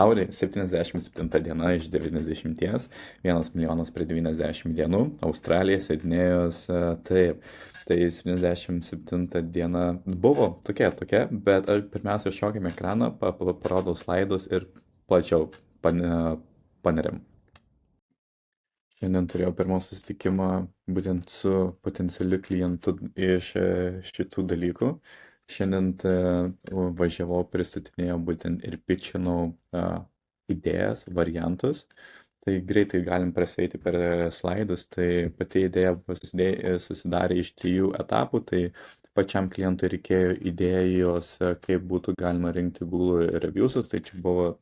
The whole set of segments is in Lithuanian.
Audi 77 diena iš 90, 1 milijonas per 90 dienų, Australija, Sidnėjus, taip. Tai 77 diena buvo tokia, bet pirmiausia šokime ekraną, parodau slaidus ir plačiau paneriam. Šiandien turėjau pirmą susitikimą būtent su potencialiu klientu iš šitų dalykų. Šiandien važiavau, pristatinėjau būtent ir pitchinau idėjas, variantus. Tai greitai galim prasieiti per slaidus. Tai pati idėja susidarė iš 3 etapų. Tai pačiam klientui reikėjo idėjos, kaip būtų galima rinkti Google reviewsus. Tai čia buvo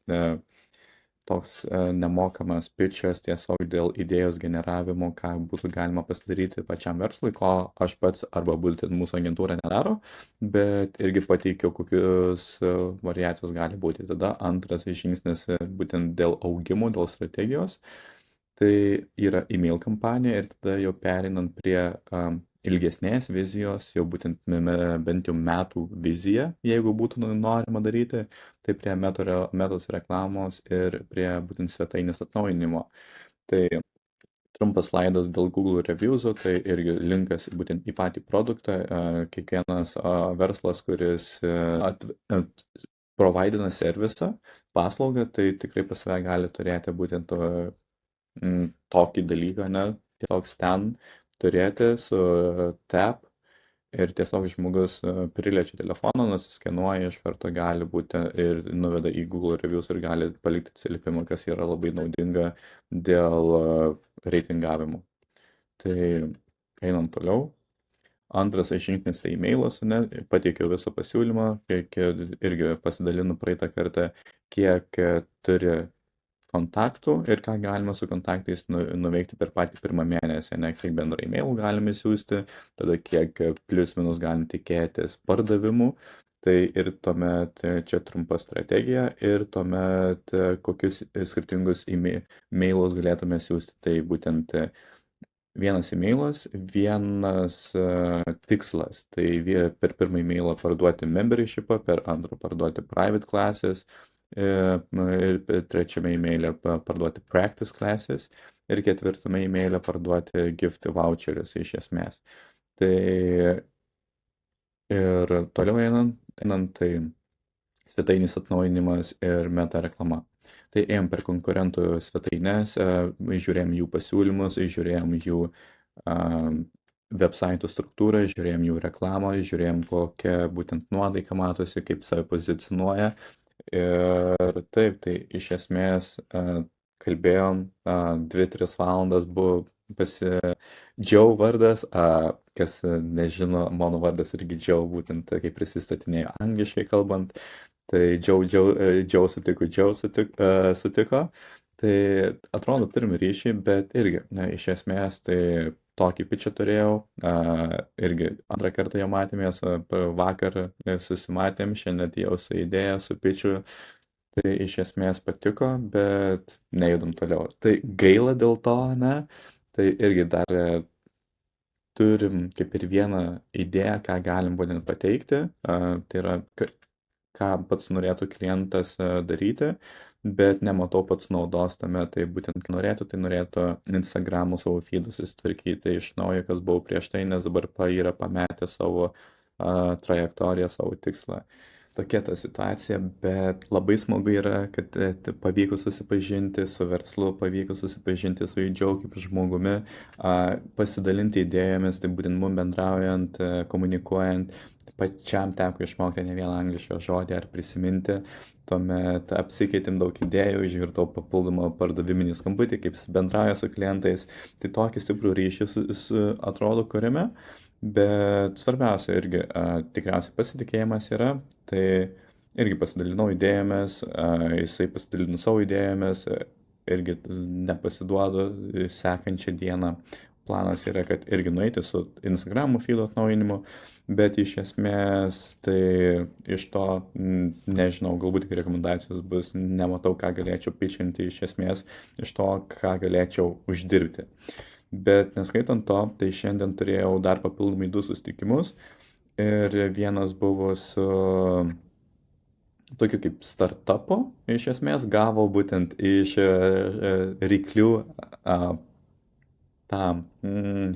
toks nemokamas pitchas tiesiog dėl idėjos generavimo, ką būtų galima pasidaryti pačiam verslui, ko aš pats arba būtent mūsų agentūra nedaro, bet irgi pateikiau, kokius variacijos gali būti. Tada antras žingsnis būtent dėl augimo, dėl strategijos, tai yra email kampanija ir tada jau perinant prie ilgesnės vizijos, jau būtent bent jau metų vizija, jeigu būtų norima daryti, tai prie metos reklamos ir prie būtent svetainės atnaujinimo. Tai trumpas slaidas dėl Google reviewsų, tai irgi linkas būtent į patį produktą. Kiekvienas verslas, kuris providina servisą, paslaugą, tai tikrai pas save gali turėti būtent tokį dalyką, ne, tiesiog stand turėti su tap ir tiesiog žmogus priliečia telefoną, nusiskenuoja, iš karto gali būti ir nuveda į Google reviews ir gali palikti atsiliepimą, kas yra labai naudinga dėl reitingavimo. Tai einam toliau. Antras žingsnis tai e-mailas, ne, pateikiau visą pasiūlymą, irgi pasidalinu praeitą kartą, kiek turi kontaktų ir ką galima su kontaktais nuveikti per patį pirmą mėnesį, ne, kiek bendrą e-mailų galime siūsti, tada kiek plius minus galim tikėtis pardavimų, tai ir tuomet čia trumpa strategija ir tuomet kokius skirtingus e-mailus galėtume siūsti, tai būtent vienas e-mailas, vienas tikslas, tai per pirmą e-mailą parduoti membershipą, per antrą parduoti private classes, ir trečiame e-mailė parduoti practice classes ir ketvirtame e-mailė parduoti gift voucherius iš esmės. Tai ir toliau einant tai svetainės atnaujinimas ir meta reklama. Tai ėjom per konkurentų svetainės, žiūrėjom jų pasiūlymus, žiūrėjom jų websaitų struktūrą, žiūrėjom jų reklamą, žiūrėjom kokią būtent nuotaiką matosi, kaip save pozicionuoja. Ir taip, tai iš esmės kalbėjom 2-3 valandas, buvo Joe vardas, kas nežino, mano vardas irgi Joe, būtent kaip prisistatinėjo angliškai kalbant, tai Joe sutiko, tai atrodo turim ryšį, bet irgi, iš esmės, tai tokį pitchą turėjau, irgi antrą kartą jau matėmės, vakar susimatėm, šiandien jau su idėja, su pitchu, tai iš esmės patiko, bet nejudam toliau. Tai gaila dėl to, ne, tai irgi dar turim kaip ir vieną idėją, ką galim būtent pateikti, tai yra, ką pats norėtų klientas daryti, bet nematau pats naudos tame, tai būtent tai norėtų Instagram'ų savo feedus įsitvarkyti iš naujo, kas buvo prieš tai, nes dabar yra pametę savo trajektoriją, savo tikslą. Tokia ta situacija, bet labai smagu yra, kad pavyko susipažinti su verslu, pavyko susipažinti su Joe kaip žmogumi, pasidalinti idėjomis, tai būtent mums bendraujant, komunikuojant, pačiam teko išmokti ne vieną anglišką žodį ar prisiminti, tuomet apsikeitėm daug idėjų, išgirdau papildomą pardaviminį skambutį, kaip jis bendrauja su klientais, tai tokį stiprų ryšį atrodo kuriame, bet svarbiausia irgi tikriausiai pasitikėjimas yra, tai irgi pasidalinau idėjomis, jisai pasidalino savo idėjomis, irgi nepasiduodu sekančią dieną. Planas yra, kad irgi nueiti su Instagram'ų feed atnaujinimu, bet iš esmės tai iš to, nežinau, galbūt tik rekomendacijos bus, nematau, ką galėčiau pitchinti iš esmės, iš to, ką galėčiau uždirbti. Bet neskaitant to, tai šiandien turėjau dar papildomai 2 susitikimus ir vienas buvo su tokiu kaip startupu, iš esmės gavo būtent iš ryklių tą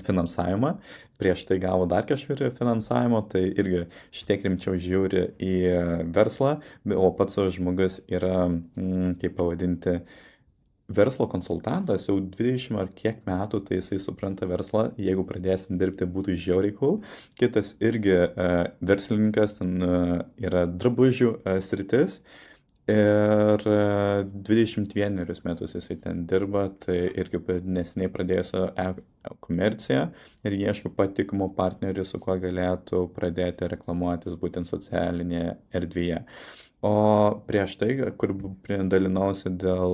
finansavimą. Prieš tai gavo dar kažkurį finansavimo, tai irgi šitiek rimčiau žiūri į verslą, o pats žmogus yra, kaip pavadinti, verslo konsultantas jau 20 ar kiek metų, tai jisai supranta verslą, jeigu pradėsim dirbti, būtų žiauriai cool. Kitas irgi verslininkas, ten yra drabužių sritis. Ir 21 metus jisai ten dirba, tai irgi nesiniai pradėjo komerciją ir ieško patikimo partnerių, su kuo galėtų pradėti reklamuotis būtent socialinėje erdvėje. O prieš tai, kur dalinausi dėl,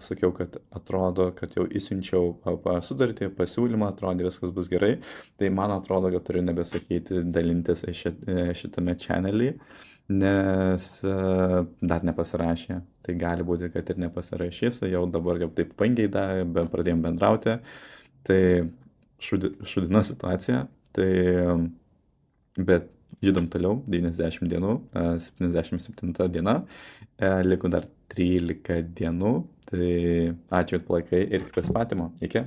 sakiau, kad atrodo, kad jau įsiunčiau sudartį, pasiūlymą, atrodė viskas bus gerai, tai man atrodo, kad turiu nebesakyti dalintis šitame channelį, nes dar nepasirašė. Tai gali būti, kad ir nepasirašys, jau dabar jau taip vangiai pradėjom bendrauti. Tai šudina situacija, tai bet judam toliau, 90 dienų, 77 diena, liko dar 13 dienų, tai ačiū, kad palaikai ir iki pasimatymo, iki.